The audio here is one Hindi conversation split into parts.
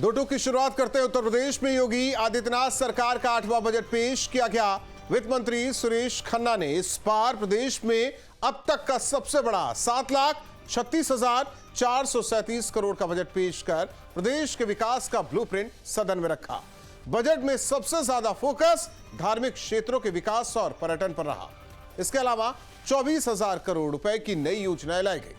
दो टूक की शुरुआत करते हैं। उत्तर प्रदेश में योगी आदित्यनाथ सरकार का 8वां बजट पेश किया गया। वित्त मंत्री सुरेश खन्ना ने इस बार प्रदेश में अब तक का सबसे बड़ा 7,36,437 करोड़ का बजट पेश कर प्रदेश के विकास का ब्लूप्रिंट सदन में रखा। बजट में सबसे ज्यादा फोकस धार्मिक क्षेत्रों के विकास और पर्यटन पर रहा। इसके अलावा 24,000 करोड़ रुपए की नई योजनाएं लाई गई।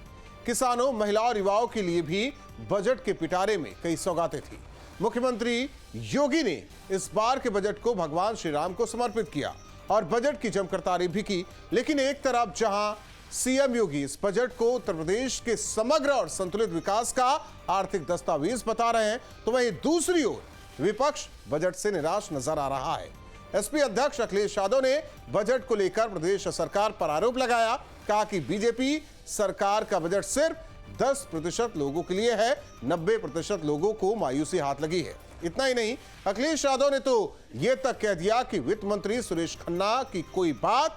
किसानों, महिला और युवाओं के लिए भी बजट के पिटारे में कई सौगातें थी। मुख्यमंत्री योगी ने इस बार के बजट को भगवान श्री राम को समर्पित किया और बजट की जमकर तारीफ भी की। लेकिन एक तरफ जहां सीएम योगी इस बजट को उत्तर प्रदेश के समग्र और संतुलित विकास का आर्थिक दस्तावेज बता रहे हैं, तो वहीं दूसरी ओर विपक्ष बजट से निराश नजर आ रहा है। एसपी अध्यक्ष अखिलेश यादव ने बजट को लेकर प्रदेश सरकार पर आरोप लगाया। कहा कि बीजेपी सरकार का बजट सिर्फ 10% लोगों के लिए है, 90% लोगों को मायूसी हाथ लगी है। इतना ही नहीं, अखिलेश यादव ने तो यह तक कह दिया कि वित्त मंत्री सुरेश खन्ना की कोई बात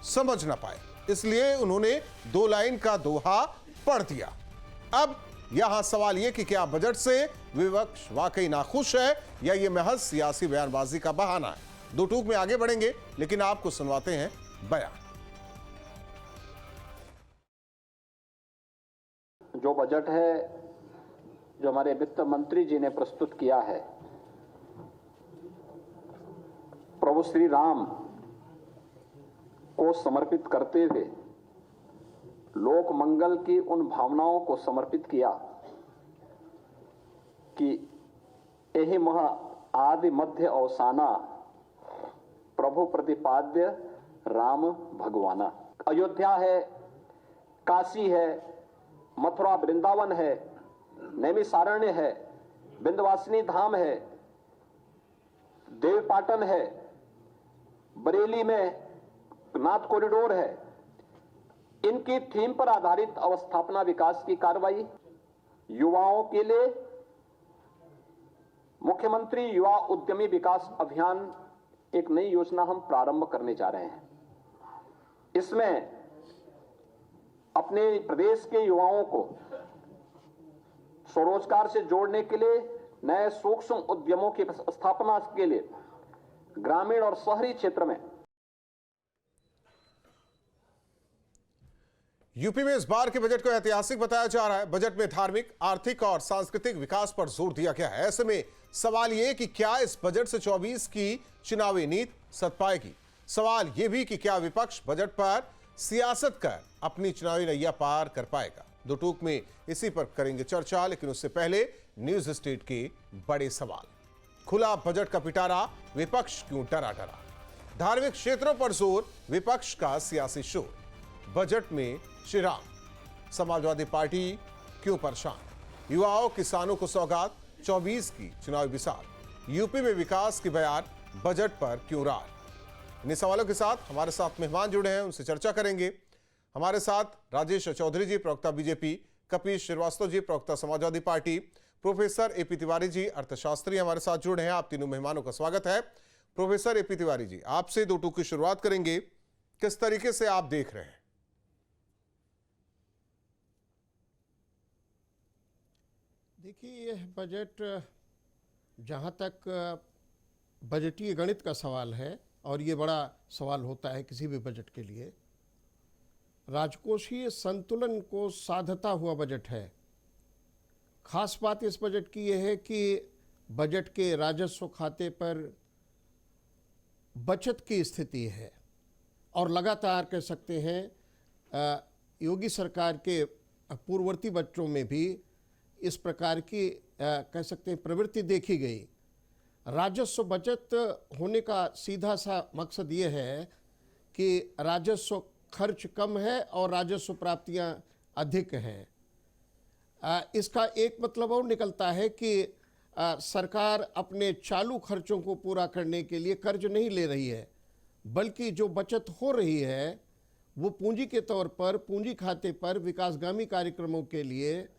समझ ना पाए, इसलिए उन्होंने 2 लाइन का दोहा पढ़ दिया। अब यहां सवाल यह कि क्या बजट से विपक्ष वाकई नाखुश है या यह महज सियासी बयानबाजी का बहाना है। दो टूक में आगे बढ़ेंगे, लेकिन आपको सुनवाते हैं बयान। जो बजट है जो हमारे वित्त मंत्री जी ने प्रस्तुत किया है, प्रभु श्री राम को समर्पित करते हुए लोक मंगल की उन भावनाओं को समर्पित किया कि यही मह आदि मध्य अवसाना प्रभु प्रतिपाद्य राम भगवाना। अयोध्या है, काशी है, मथुरा वृंदावन है, नैमिषारण्य है, विंध्यवासिनी धाम है, देवपाटन है, बरेली में नाथ कॉरिडोर है। इनकी थीम पर आधारित अवस्थापना विकास की कार्रवाई, युवाओं के लिए मुख्यमंत्री युवा उद्यमी विकास अभियान एक नई योजना हम प्रारंभ करने जा रहे हैं। इसमें अपने प्रदेश के युवाओं को स्वरोजगार से जोड़ने के लिए नए सूक्ष्म उद्यमों की स्थापना के लिए ग्रामीण और शहरी क्षेत्र में यूपी में इस बार के बजट को ऐतिहासिक बताया जा रहा है। बजट में धार्मिक, आर्थिक और सांस्कृतिक विकास पर जोर दिया गया है। ऐसे में सवाल यह कि क्या इस बजट से 24 की चुनावी नीति सध पाएगी। सवाल यह भी कि क्या विपक्ष बजट पर सियासत कर अपनी चुनावी नैया पार कर पाएगा। दो टूक में इसी पर करेंगे चर्चा, लेकिन उससे पहले न्यूज स्टेट के बड़े सवाल। खुला बजट का पिटारा, विपक्ष क्यों डरा डरा। धार्मिक क्षेत्रों पर जोर, विपक्ष का सियासी शोर। बजट में श्री राम, समाजवादी पार्टी क्यों परेशान। युवाओं, किसानों को सौगात, 24 की चुनावी मिसाल। यूपी में विकास की बयार, बजट पर क्यों रार। इन सवालों के साथ हमारे साथ मेहमान जुड़े हैं, उनसे चर्चा करेंगे। हमारे साथ राजेश चौधरी जी, प्रवक्ता बीजेपी, कपीश श्रीवास्तव जी, प्रवक्ता Samajwadi Party, professor AP Tiwari ji, अर्थशास्त्री हमारे साथ जुड़े हैं। आप तीनों मेहमानों का स्वागत है। प्रोफेसर एपी तिवारी जी, आपसे दो टूक की शुरुआत करेंगे। किस तरीके से आप देख रहे हैं। देखिए, यह बजट जहाँ तक बजटीय गणित का सवाल है, और ये बड़ा सवाल होता है किसी भी बजट के लिए, राजकोषीय संतुलन को साधता हुआ बजट है। खास बात इस बजट की यह है कि बजट के राजस्व खाते पर बचत की स्थिति है, और लगातार कह सकते हैं योगी सरकार के पूर्ववर्ती बजटों में भी इस प्रकार की कह सकते हैं प्रवृत्ति देखी गई। राजस्व बचत होने का सीधा सा मकसद ये है कि राजस्व खर्च कम है और राजस्व प्राप्तियां अधिक हैं। इसका एक मतलब और निकलता है कि सरकार अपने चालू खर्चों को पूरा करने के लिए कर्ज नहीं ले रही है, बल्कि जो बचत हो रही है वो पूंजी के तौर पर पूंजी खाते पर विकासगामी कार्यक्रमों के लिए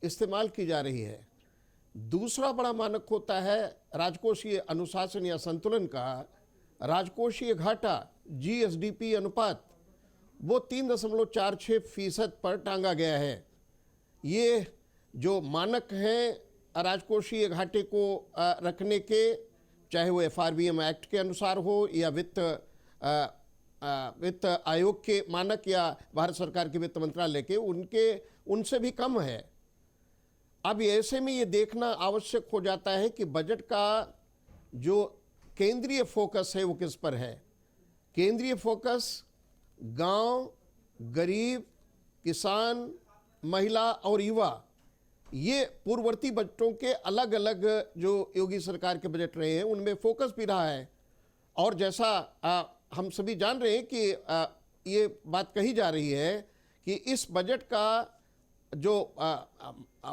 इस्तेमाल की जा रही है। दूसरा बड़ा मानक होता है राजकोषीय अनुशासन या संतुलन का। राजकोषीय घाटा जीएसडीपी अनुपात वो 3.46% पर टांगा गया है। ये जो मानक है राजकोषीय घाटे को रखने के, चाहे वो FRBM एक्ट के अनुसार हो या वित्त आयोग के मानक या भारत सरकार के वित्त मंत्रालय के, उनसे भी कम है। अब ऐसे में ये देखना आवश्यक हो जाता है कि बजट का जो केंद्रीय फोकस है वो किस पर है। केंद्रीय फोकस गांव, गरीब, किसान, महिला और युवा, ये पूर्ववर्ती बजटों के अलग अलग जो योगी सरकार के बजट रहे हैं उनमें फोकस भी रहा है। और जैसा हम सभी जान रहे हैं कि ये बात कही जा रही है कि इस बजट का जो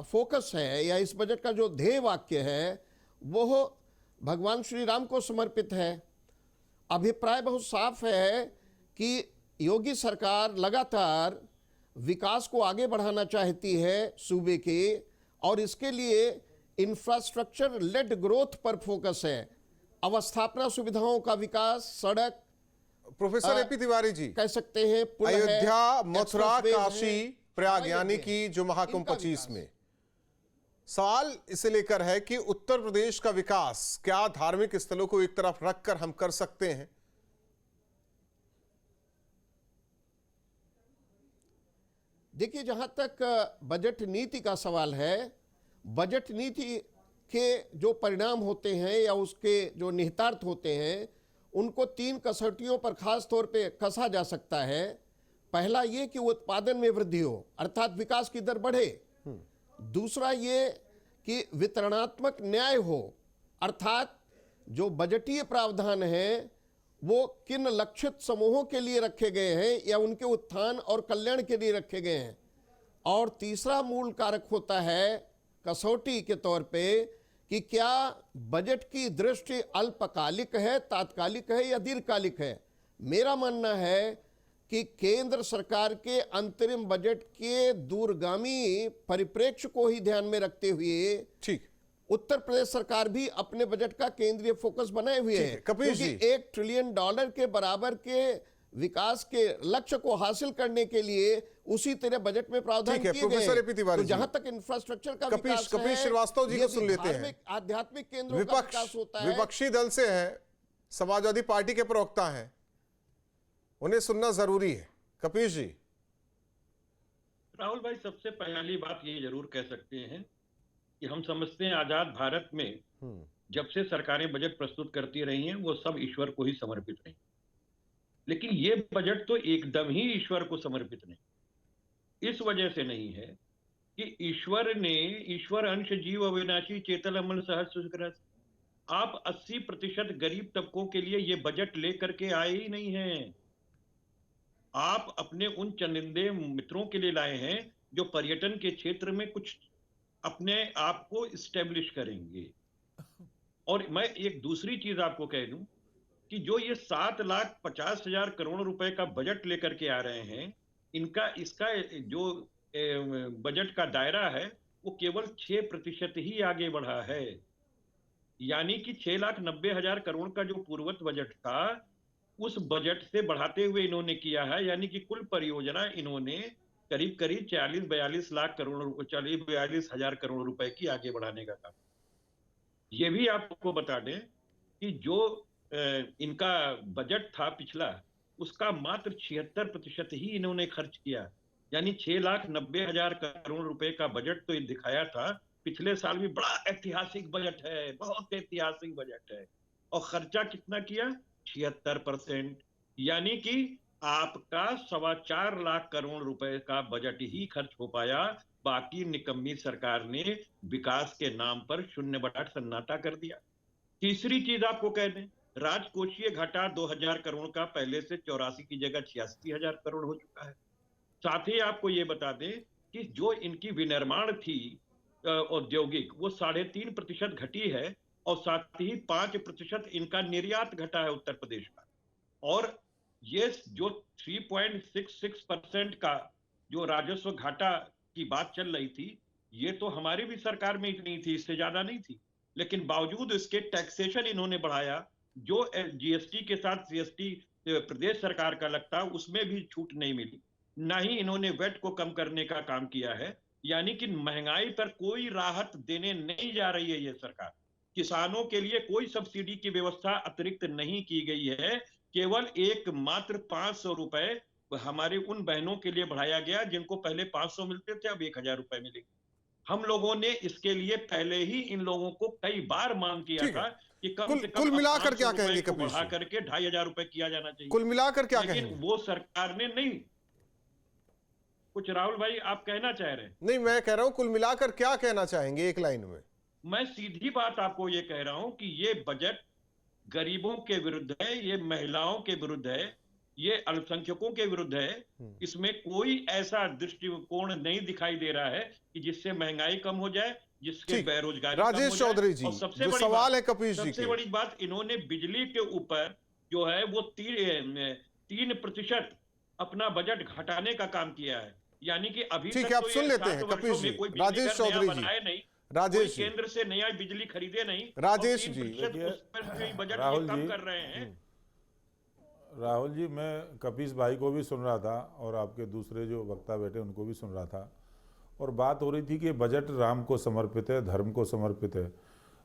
फोकस है या इस बजट का जो ध्येय वाक्य है वो भगवान श्री राम को समर्पित है। अभिप्राय बहुत साफ है कि योगी सरकार लगातार विकास को आगे बढ़ाना चाहती है सूबे के, और इसके लिए इंफ्रास्ट्रक्चर लेड ग्रोथ पर फोकस है। अवस्थापना सुविधाओं का विकास, सड़क, प्रोफेसर AP तिवारी जी, कह सकते हैं पुल है, अयोध्या, मथुरा, एक्सप्रेसवे काशी, है, प्रयाग हवाई यानी अड्डे कि हैं, जो महाकुंभ इनका 25 विकास। में सवाल इसे लेकर है कि उत्तर प्रदेश का विकास क्या धार्मिक स्थलों को एक तरफ रखकर हम कर सकते हैं? देखिए, जहां तक बजट नीति का सवाल है, बजट नीति के जो परिणाम होते हैं या उसके जो निहितार्थ होते हैं उनको 3 कसौटियों पर खास तौर पे कसा जा सकता है। पहला ये कि उत्पादन में वृद्धि हो, अर्थात विकास की दर बढ़े। दूसरा ये कि वितरणात्मक न्याय हो, अर्थात जो बजटीय प्रावधान है वो किन लक्षित समूहों के लिए रखे गए हैं या उनके उत्थान और कल्याण के लिए रखे गए हैं। और तीसरा मूल कारक होता है कसौटी के तौर पे कि क्या बजट की दृष्टि अल्पकालिक है, तात्कालिक है या दीर्घकालिक है। मेरा मानना है कि केंद्र सरकार के अंतरिम बजट के दूरगामी परिप्रेक्ष्य को ही ध्यान में रखते हुए ठीक, उत्तर प्रदेश सरकार भी अपने बजट का केंद्रीय फोकस बनाए हुए है। कपिल जी, क्योंकि $1 ट्रिलियन के बराबर के विकास के लक्ष्य को हासिल करने के लिए उसी तरह बजट में प्रावधान ठीक है, किए गए प्रोफेसर हैं। AP तिवारी तो जी, जहां तक इंफ्रास्ट्रक्चर का कपिल विकास है, श्रीवास्तव जी को यदि सुन लेते हैं। धार्मिक आध्यात्मिक केंद्रों का विकास होता है। विपक्षी दल से हैं, समाजवादी पार्टी के प्रवक्ता हैं, उन्हें सुनना जरूरी है। कपिल जी। राहुल भाई, सबसे पहली बात ये जरूर कह सकते हैं कि हम समझते हैं आजाद भारत में जब से सरकारें बजट प्रस्तुत करती रही हैं वो सब ईश्वर को ही समर्पित रही, लेकिन ये बजट तो एकदम ही ईश्वर को समर्पित नहीं। इस वजह से नहीं है कि ईश्वर अंश जीव अविनाशी चेतन अमल सहज सुग्रह, आप 80% गरीब तबकों के लिए ये बजट लेकर के आए ही नहीं हैं। आप अपने उन चंनिंदे मित्रों के लिए लाए हैं जो पर्यटन के क्षेत्र में कुछ अपने आप को इस्टेब्लिश करेंगे। और मैं एक दूसरी चीज आपको कह दूं कि जो ये 7,50,000 करोड़ रुपए का बजट लेकर के आ रहे हैं, इसका जो बजट का दायरा है वो केवल 6% ही आगे बढ़ा है। यानी कि 6,90,000 करोड़ का जो पूर्वत बजट था उस बजट से बढ़ाते हुए इन्होंने किया है। यानी कि कुल परियोजना इन्होंने करीब 42 हजार करोड़ रुपए की आगे बढ़ाने का काम। ये भी आपको बता दें कि जो इनका बजट था पिछला, उसका मात्र 76% ही इन्होंने खर्च किया। यानी 6,90,000 करोड़ रुपए का बजट तो दिखाया था पिछले साल भी, बड़ा ऐतिहासिक बजट है, बहुत ऐतिहासिक बजट है, और खर्चा कितना किया? 76%। यानी कि आपका 4.25 लाख करोड़ रुपए का बजट ही खर्च हो पाया, बाकी निकम्मी सरकार ने विकास के नाम पर 0 सन्नाटा कर दिया। तीसरी चीज आपको कह दें, राजकोषीय घाटा 2,000 करोड़ का पहले से 84 की जगह 86,000 करोड़ हो चुका है। साथ ही आपको ये बता दें कि जो इनकी विनिर्माण थी औद्योगिक, वो 3.5% घटी है, और साथ ही 5% इनका निर्यात घटा है उत्तर प्रदेश का। और ये जो 3.66% का जो राजस्व घाटा की बात चल रही थी, ये तो हमारी भी सरकार में इतनी थी, इससे ज्यादा नहीं थी, लेकिन बावजूद इसके टैक्सेशन इन्होंने बढ़ाया। जो GST के साथ CST प्रदेश सरकार का लगता, उसमें भी छूट नहीं मिली, ना ही इन्होंने वेट को कम करने का काम किया है। यानी कि महंगाई पर कोई राहत देने नहीं जा रही है ये सरकार। किसानों के लिए कोई सब्सिडी की व्यवस्था अतिरिक्त नहीं की गई है, केवल एकमात्र 500 रुपए हमारे उन बहनों के लिए बढ़ाया गया जिनको पहले 500 मिलते थे, अब 1000 रुपए मिलेंगे। हम लोगों ने इसके लिए पहले ही इन लोगों को कई बार मांग किया ठीक है। था कि कम से कम कुल मिलाकर 500 क्या रुपए कहेंगे को कपीश बढ़ा जी? करके 2500 रुपए किया जाना चाहिए। कुल मिलाकर क्या लेकिन कहेंगे? वो सरकार ने नहीं। कुछ राहुल भाई आप कहना चाह रहे हैं? नहीं, मैं कह रहा हूं कुल मिलाकर क्या कहना चाहेंगे एक लाइन में? मैं सीधी बात आपको ये कह रहा हूं कि ये बजट गरीबों के विरुद्ध है, ये महिलाओं के विरुद्ध है, ये अल्पसंख्यकों के विरुद्ध है। इसमें कोई ऐसा दृष्टिकोण नहीं दिखाई दे रहा है कि जिससे महंगाई कम हो जाए, जिसके ठीक। बेरोजगारी कम राजेश हो जाए। चौधरी जी, और सबसे जो बड़ी सवाल बात, है कपीश जी सबसे के, बड़ी बात, इन्होंने बिजली के ऊपर जो है वो 3% अपना बजट घटाने का काम किया है। यानी कि अभी ठीक तक है, आप तो सुन ये लेते 7 हैं वर्षों कपीश में जी। कोई बिजली राजेश घर नया चौधरी जी, बनाए नहीं, राजेश कोई जी, केंद्र से नया बिजली खरीदे नहीं, राजेश और जी, 3% उस पर भी बजट राहुल ये कम जी, कर रहे हैं। राहुल जी, मैं कपीश भाई को भी सुन रहा था और आपके दूसरे जो वक्ता बैठे उनको भी सुन रहा था, और बात हो रही थी कि बजट राम को समर्पित है, धर्म को समर्पित है।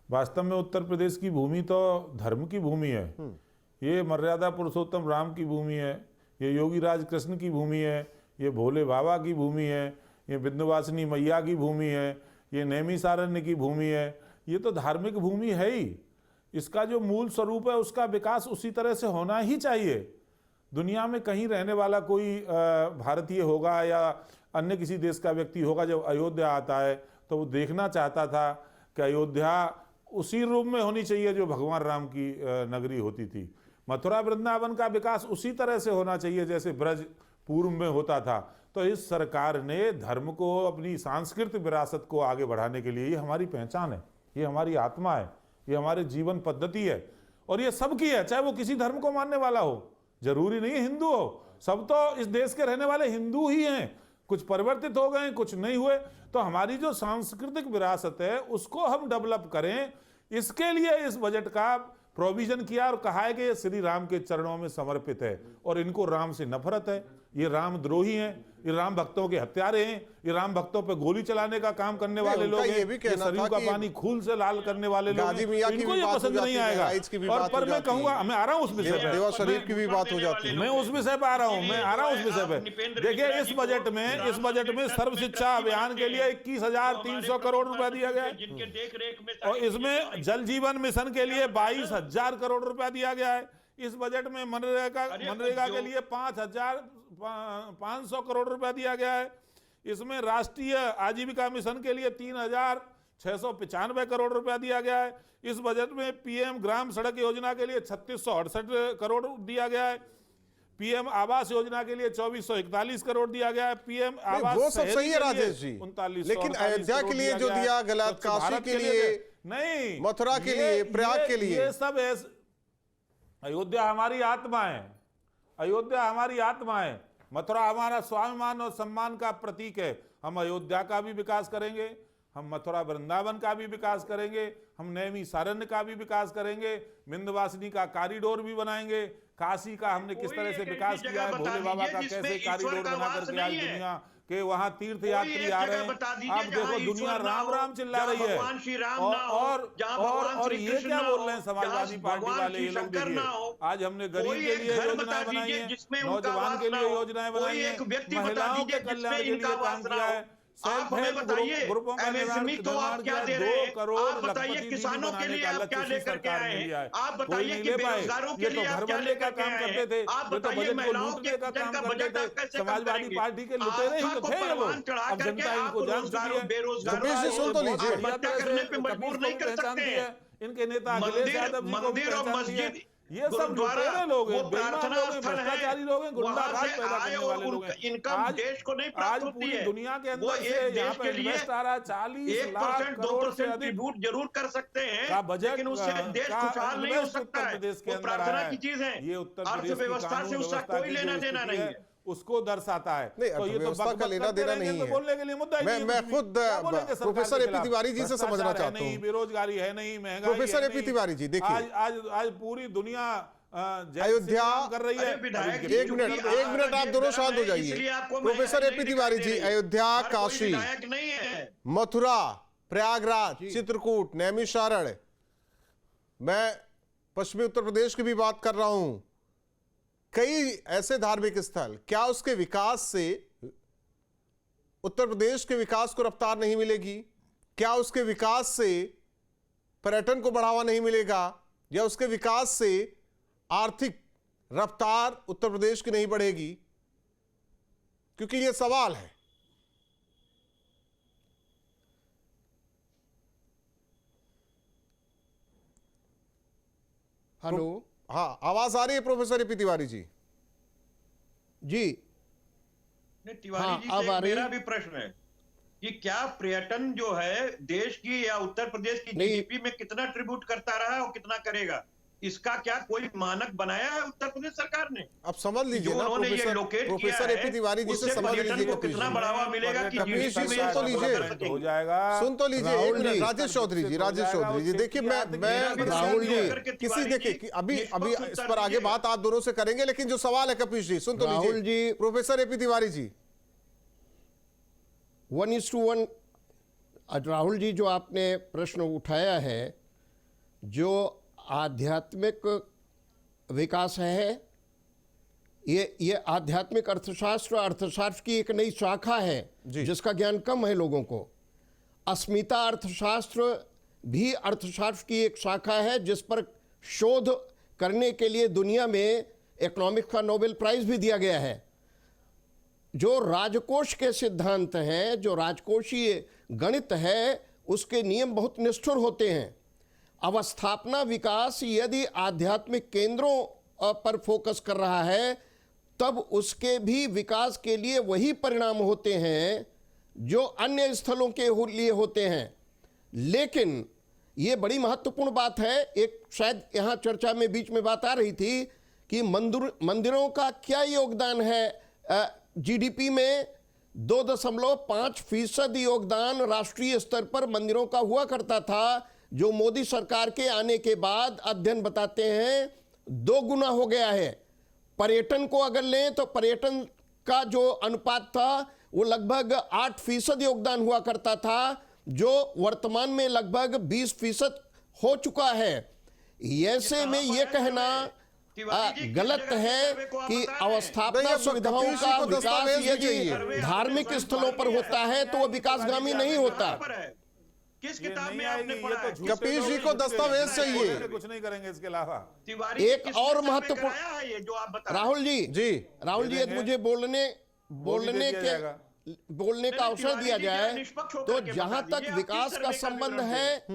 वास्तव में उत्तर प्रदेश की भूमि तो धर्म की भूमि है, ये मर्यादा पुरुषोत्तम राम की भूमि है, ये योगी राज कृष्ण की भूमि है, ये भोले बाबा की भूमि है, ये विंध्यवासिनी मैया की भूमि है, ये नैमिषारण्य की भूमि है। ये तो धार्मिक भूमि है ही। इसका जो मूल स्वरूप है उसका विकास उसी तरह से होना ही चाहिए। दुनिया में कहीं रहने वाला कोई भारतीय होगा या अन्य किसी देश का व्यक्ति होगा, जब अयोध्या आता है तो वो देखना चाहता था कि अयोध्या उसी रूप में होनी चाहिए जो भगवान राम की नगरी होती थी। मथुरा वृंदावन का विकास उसी तरह से होना चाहिए जैसे ब्रज पूर्व में होता था। तो इस सरकार ने धर्म को, अपनी सांस्कृतिक विरासत को आगे बढ़ाने के लिए, ये हमारी पहचान है, ये हमारी आत्मा है, ये हमारे जीवन पद्धति है, और ये सबकी है, चाहे वो किसी धर्म को मानने वाला हो, जरूरी नहीं हिंदू हो। सब तो इस देश के रहने वाले हिंदू ही हैं, कुछ परिवर्तित हो गए, कुछ नहीं हुए। तो हमारी जो सांस्कृतिक विरासत है उसको हम डेवलप करें, इसके लिए इस बजट का प्रोविजन किया और कहा है कि ये श्री राम के चरणों में समर्पित है। और इनको राम से नफरत है, ये रामद्रोही हैं, ये राम भक्तों के हत्यारे हैं, ये राम भक्तों पे गोली चलाने का काम करने वाले लोग हैं, ये सरयू का पानी खून से लाल करने वाले लोग हैं, इनको ये पसंद नहीं आएगा। और पर मैं कहूंगा, मैं आ रहा हूँ उस विषय पे, देवा शरीफ की भी बात हो जाती है, मैं उस विषय पे आ रहा हूँ, मैं आ रहा हूँ उस विषय पे। देखिए इस बजट में सर्व शिक्षा अभियान के लिए 21,300 करोड़ रुपया दिया गया है, और इसमें जल जीवन मिशन के लिए 22,000 करोड़ रुपया दिया गया है। इस बजट में मनरेगा के लिए 5,500 करोड़ रुपया दिया गया है। इसमें राष्ट्रीय आजीविका मिशन के लिए 3,695 करोड़ रुपया दिया गया है। इस बजट में पीएम ग्राम सड़क योजना के लिए 3,668 करोड़ दिया गया है। पीएम आवास योजना के लिए 2,441 करोड़ दिया गया है। पीएम आवास वो सब सही है राजेश जी, लेकिन अयोध्या के लिए जो दिया गया, काशी के लिए नहीं, मथुरा के लिए, प्रयाग के लिए, ये सब अयोध्या हमारी आत्मा है, अयोध्या हमारी आत्मा है। मथुरा हमारा स्वाभिमान और सम्मान का प्रतीक है। हम अयोध्या का भी विकास करेंगे, हम मथुरा वृंदावन का भी विकास करेंगे, हम नैमिषारण्य का भी विकास करेंगे, विंध्यवासिनी का कॉरिडोर भी बनाएंगे, काशी का हमने किस तरह से विकास किया है, भोले बाबा का कैसे कॉरिडोर बना करके आज दुनिया के वहां तीर्थ यात्री आ रहे हैं। आप देखो दुनिया राम राम चिल्ला रही है, और ये क्या बोल रहे हैं समाजवादी पार्टी वाले, ये लोग देखिए आज हमने गरीब के लिए योजनाएं बनाई है, नौजवान के लिए योजनाएं बनाई है, महिलाओं के कल्याण के लिए काम किया है, आप हमें बताइए एमएसएमई को आप क्या दे रहे हैं? आप बताइए किसानों के लिए आप क्या लेकर के आए हैं? आप बताइए कि बेरोजगारों के लिए आप क्या लेकर के आए हैं? आप बताइए महिलाओं के का बजट आप कैसे समाजवादी पार्टी के लुटेरे ही तो थे ये लोग। अब जनता इनको जान चुकी है, बेरोजगारों हत्या करने पे मजबूर नहीं कर सकते हैं। इनके नेता अखिलेश यादव जी को भी मंदिर और पहचान दिया। मस्जिद, ये सब लुटेरे लोग हैं, प्रार्थना बेईमान लोग हैं, स्थल है, भ्रष्टाचारी लोग हैं, गुंडाराज वहां से पैदा आए करने वाले और लोग हैं। इनकम देश को नहीं प्राप्त होती पूरी है। दुनिया के वो अंदर से एक यहाँ देश पर के लिए इन्वेस्ट आ रहा है 40 लाख 1% करोड़ से 2% अधिक ट्रिब्यूट जरूर कर सकते हैं, का बजट लेकिन उससे देश का खुशहाल नहीं हो इन्वेस्ट सकता उत्तर है। प्रदेश के वो अंदर प्रार्थना आया की चीज है, ये उत्तर प्रदेश की अर्थव्यवस्था से कानून उसका व्यवस्था कोई की जो लेना देना स्थिति नहीं है है। उसको दर्शाता है। नहीं, तो ये तो अर्थव्यवस्था का लेना देना नहीं है। बोलने के लिए मुद्दा ही नहीं मैं है। खुद क्या बोलेंगे सरकार प्रोफेसर के एपी खिलाफ? तिवारी जी से समझना भ्रष्टाचार है चाहता नहीं, हूं। बेरोजगारी है नहीं, महंगाई प्रोफेसर है एपी नहीं। तिवारी जी देखिए, आज पूरी दुनिया अयोध्या कर रही है। एक मिनट आप दोनों शांत हो जाइए। प्रोफेसर एपी तिवारी जी, अयोध्या, काशी, नहीं है, मथुरा, प्रयागराज, चित्रकूट, नैमिषारण्य, मैं पश्चिमी उत्तर प्रदेश की भी बात कर रहा हूं, कई ऐसे धार्मिक स्थल, क्या उसके विकास से उत्तर प्रदेश के विकास को रफ्तार नहीं मिलेगी? क्या उसके विकास से पर्यटन को बढ़ावा नहीं मिलेगा? या उसके विकास से आर्थिक रफ्तार उत्तर प्रदेश की नहीं बढ़ेगी? क्योंकि यह सवाल है। हेलो, हाँ, आवाज आ रही है प्रोफेसर एपी तिवारी जी? जी नहीं, तिवारी हाँ, जी अब आ से रही- मेरा भी प्रश्न है कि क्या पर्यटन जो है देश की या उत्तर प्रदेश की नहीं। जीडीपी में कितना ट्रिब्यूट करता रहा है और कितना करेगा, इसका क्या कोई मानक बनाया है उत्तर प्रदेश सरकार ने? अब समझ लीजिए जो ना उन्होंने ये प्रोफेसर लोकेट किया प्रोफेसर है, एपी तिवारी जी से उससे समझ पर्यटन लीजिए को कपीश कितना जी। बढ़ावा मिलेगा कि कपीश जी, जीडीपी में सुन तो ऐसा लीजिए। कर सकेंगे। हो जाएगा। सुन तो लीजिए एक राहुल मिनट, जी, राजेश चौधरी जी, राजेश चौधरी जी, देखिए मैं राहुल जी, किसी देखिए कि अभी इस पर आगे बात आप दोनों से करेंगे, लेकिन जो सवाल है कपीश जी, सुन तो राहुल लीजिए। जी, प्रोफेसर एपी तिवारी जी, 1:1 राहुल जी, जो आपने प्रश्न उठाया है, जो आध्यात्मिक विकास है, ये आध्यात्मिक अर्थशास्त्र की एक नई शाखा है जिसका ज्ञान कम है लोगों को। अस्मिता अर्थशास्त्र भी अर्थशास्त्र की एक शाखा है जिस पर शोध करने के लिए दुनिया में इकोनॉमिक्स का नोबेल प्राइज भी दिया गया है। जो राजकोष के सिद्धांत हैं, जो राजकोषीय गणित है, उसके नियम बहुत निष्ठुर होते हैं। अवस्थापना विकास यदि आध्यात्मिक केंद्रों पर फोकस कर रहा है, तब उसके भी विकास के लिए वही परिणाम होते हैं जो अन्य स्थलों के लिए होते हैं। लेकिन ये बड़ी महत्वपूर्ण बात है, एक शायद यहाँ चर्चा में बीच में बात आ रही थी कि मंदिरों का क्या योगदान है जीडीपी में। 2.5% योगदान राष्ट्रीय स्तर पर मंदिरों का हुआ करता था, जो मोदी सरकार के आने के बाद अध्ययन बताते हैं 2 गुना हो गया है। पर्यटन को अगर लें तो पर्यटन का जो अनुपात था वो लगभग 8% योगदान हुआ करता था, जो वर्तमान में लगभग 20% हो चुका है। ऐसे में ये कहना गलत है कि अवस्थापना सुविधाओं का विकास यदि धार्मिक स्थलों पर होता है तो वो विकासगामी नहीं होता। किस किताब में आपने पढ़ा है? कपीश जी को दस्तावेज चाहिए। कुछ नहीं करेंगे इसके अलावा। एक और महत्वपूर्ण राहुल जी, यदि मुझे बोलने का अवसर दिया जाए तो जहां तक विकास का संबंध है,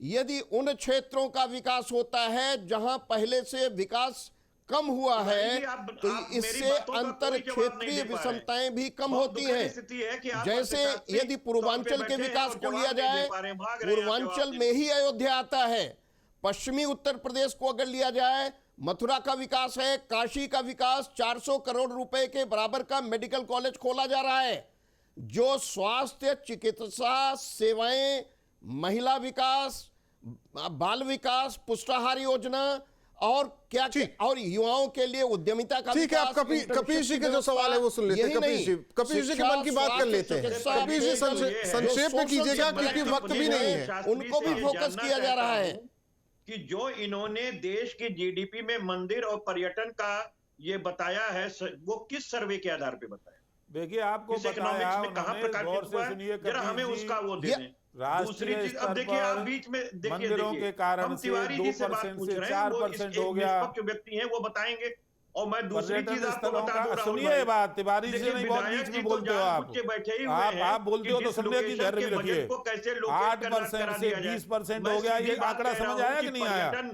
यदि उन क्षेत्रों का विकास होता है जहां पहले से विकास कम हुआ है, तो इससे अंतर क्षेत्रीय विषमताएं भी कम होती हैं। जैसे यदि पूर्वांचल के विकास को लिया जाए, पूर्वांचल में ही अयोध्या आता है। पश्चिमी उत्तर प्रदेश को अगर लिया जाए, मथुरा का विकास है, काशी का विकास, 400 करोड़ रुपए के बराबर का मेडिकल कॉलेज खोला जा रहा है, जो स्वास्थ्य, चिकित्सा सेवाएं, महिला विकास, बाल विकास, पुष्टाहार योजना और क्या और युवाओं के लिए उद्यमिता का ठीक है। आप कपीश जी के जो सवाल है वो सुन लेते हैं। कपीश जी के मन की बात कर लेते हैं। कपीश जी संक्षेप में कीजिएगा क्योंकि वक्त भी नहीं है। उनको भी फोकस किया जा रहा है कि जो इन्होंने देश की जीडीपी में मंदिर और पर्यटन का ये बताया है, वो किस सर्वे के आधार पे बताया? देखिए, आपको बताया उन्होंने, गौर से सुनिए, जरा हमें उसका वो दे दें। दूसरी चीज, अब देखिए आप बीच में मंदिरों के कारण से 2% से 4% हो गया। व्यक्ति हैं वो बताएंगे। और मैं दूसरी चीज आपको बता दूं, सुनिए बात, तिवारी जी नहीं, बहुत बीच में बोलते हो आप बोलते हो तो सुनने की धैर्य भी रखिए। 8% से 20% हो गया, ये आंकड़ा समझ आया कि नहीं आया?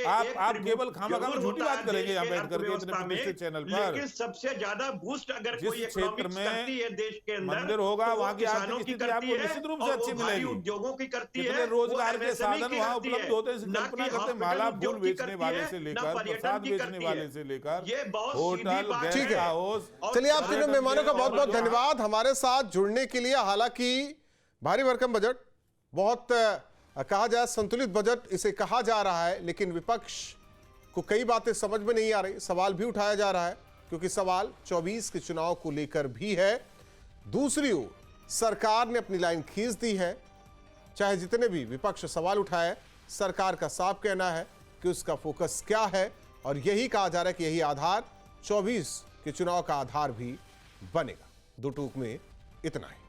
आप केवल खामखा झूठी बात करेंगे यहाँ बैठ करके इतने प्रतिष्ठित चैनल पर। लेकिन सबसे ज्यादा बूस्ट अगर जिस कोई क्षेत्र करती है देश के अंदर मंदिर होगा, वहाँ की किसानों आर्थिक की स्थिति करती आपको है, निश्चित रूप से अच्छी मिलेगी। उद्योगों की करती कितने है, रोजगार के साधन वहाँ उपलब्ध होते हैं, कल्पना करते हैं। माला फूल बेचने वाले से लेकर, प्रसाद बेचने वाले से लेकर, होटल, गेस्ट हाउस। चलिए, आप तीनों मेहमानों का बहुत बहुत धन्यवाद हमारे साथ जुड़ने के लिए। हालांकि भारी भरकम बजट, बहुत कहा जाए संतुलित बजट इसे कहा जा रहा है, लेकिन विपक्ष को कई बातें समझ में नहीं आ रही, सवाल भी उठाया जा रहा है, क्योंकि सवाल 24 के चुनाव को लेकर भी है। दूसरी ओर सरकार ने अपनी लाइन खींच दी है। चाहे जितने भी विपक्ष सवाल उठाए, सरकार का साफ कहना है कि उसका फोकस क्या है, और यही कहा जा रहा है कि यही आधार 24 के चुनाव का आधार भी बनेगा। दो टूक में इतना ही।